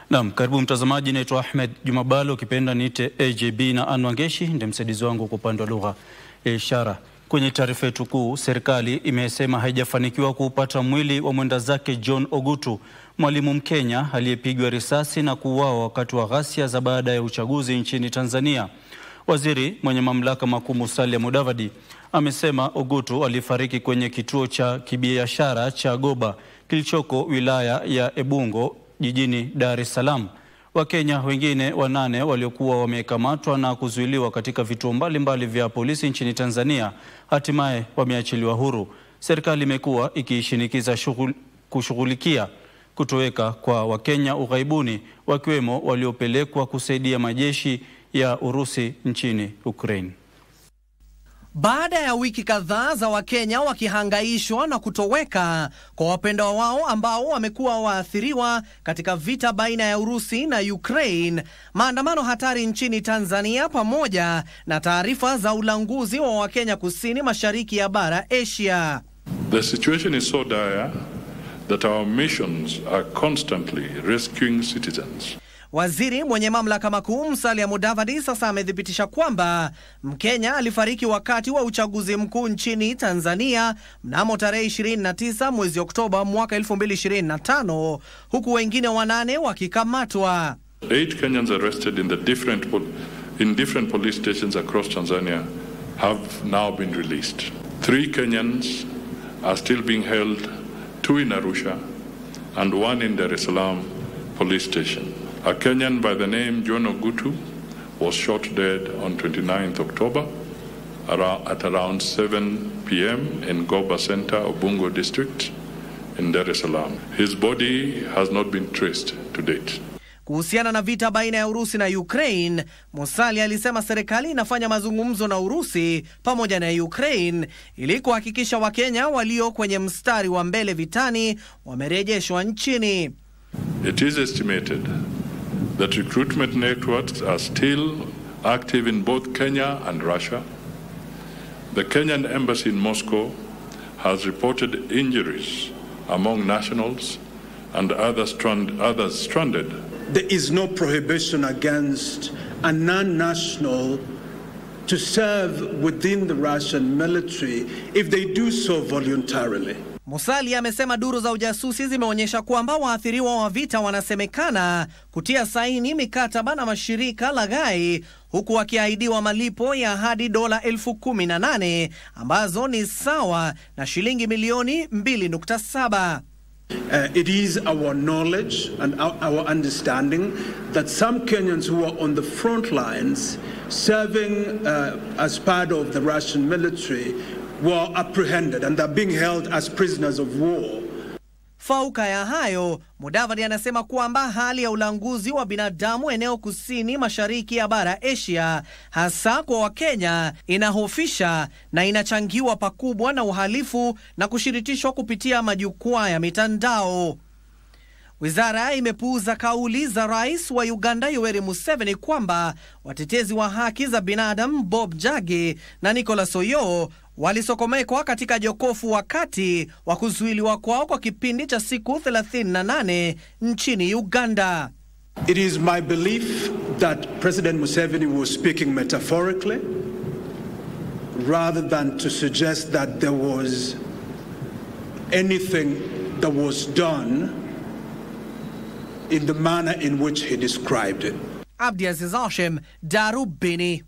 Naam, karibu mtazamaji, naitwa Ahmed Jumabalo, ukipenda niite AJB, na Anwangeshi ndiye msaidizi wangu kwa upande wa lugha ya ishara. Kwenye taarifa yetu kuu, serikali imesema haijafanikiwa kuupata mwili wa mwenda zake John Ogutu, mwalimu Mkenya aliyepigwa risasi na kuuawa wakati wa ghasia za baada ya uchaguzi nchini Tanzania. Waziri mwenye mamlaka makuu Musalia Mudavadi amesema Ogutu alifariki kwenye kituo cha kibiashara cha Goba kilichoko wilaya ya Ebungo jijini Dar es Salaam. Wakenya wengine 8 waliokuwa wamekamatwa na kuzuiliwa katika vituo mbalimbali vya polisi nchini Tanzania hatimaye wameachiliwa huru. Serikali imekuwa ikishinikiza kushughulikia kutoweka kwa Wakenya ughaibuni, wakiwemo waliopelekwa kusaidia majeshi ya Urusi nchini Ukraine. Baada ya wiki kadhaa za Wakenya wakihangaishwa na kutoweka kwa wapendwa wao ambao wamekuwa waathiriwa katika vita baina ya Urusi na Ukraine, maandamano hatari nchini Tanzania pamoja na taarifa za ulanguzi wa Wakenya kusini mashariki ya bara Asia. The situation is so dire that our missions are constantly rescuing citizens. Waziri mwenye mamlaka makuu Musalia Mudavadi sasa amethibitisha kwamba Mkenya alifariki wakati wa uchaguzi mkuu nchini Tanzania mnamo tarehe 29 mwezi Oktoba mwaka 2025, huku wengine 8 wakikamatwa. 8 Kenyans arrested in different police stations across Tanzania have now been released. 3 Kenyans are still being held, 2 in Arusha and 1 in Dar es Salaam police station. A Kenyan by the name John Ogutu was shot dead on 29th October at around 7 p.m. in Goba Center, Ubungo District in Dar es Salaam. His body has not been traced to date. Kuhusiana na vita baina ya Urusi na Ukraine, Musalia alisema serikali inafanya mazungumzo na Urusi pamoja na Ukraine ili kuhakikisha Wakenya walio kwenye mstari wa mbele vitani wamerejeshwa nchini. It is estimated that recruitment networks are still active in both Kenya and Russia. The Kenyan embassy in Moscow has reported injuries among nationals and others stranded. There is no prohibition against a non-national to serve within the Russian military if they do so voluntarily. Musalia amesema duru za ujasusi zimeonyesha kwamba waathiriwa wa vita wanasemekana kutia saini mikataba na mashirika laghai, huku wakiahidiwa malipo ya hadi dola 18,000 ambazo ni sawa na shilingi milioni 2.7. It is our knowledge and our understanding that some Kenyans who are on the front lines serving as part of the Russian military were apprehended and are being held as prisoners of war. Fauka ya hayo, Mudavadi anasema kwamba hali ya ulanguzi wa binadamu eneo kusini mashariki ya bara Asia, hasa kwa Wakenya, inahofisha na inachangiwa pakubwa na uhalifu na kushirikishwa kupitia majukwaa ya mitandao. Wizara imepuuza kauli za Rais wa Uganda Yoweri Museveni kwamba watetezi wa haki za binadamu Bob Njagi na Nicholas Oyoo walisokomekwa katika jokofu wakati wa kuzuiliwa kwao kwa kipindi cha siku 38 nchini Uganda. It is my belief that President Museveni was speaking metaphorically rather than to suggest that there was anything that was done in the manner in which he described it. Abdiaziz Hashim, Darubini.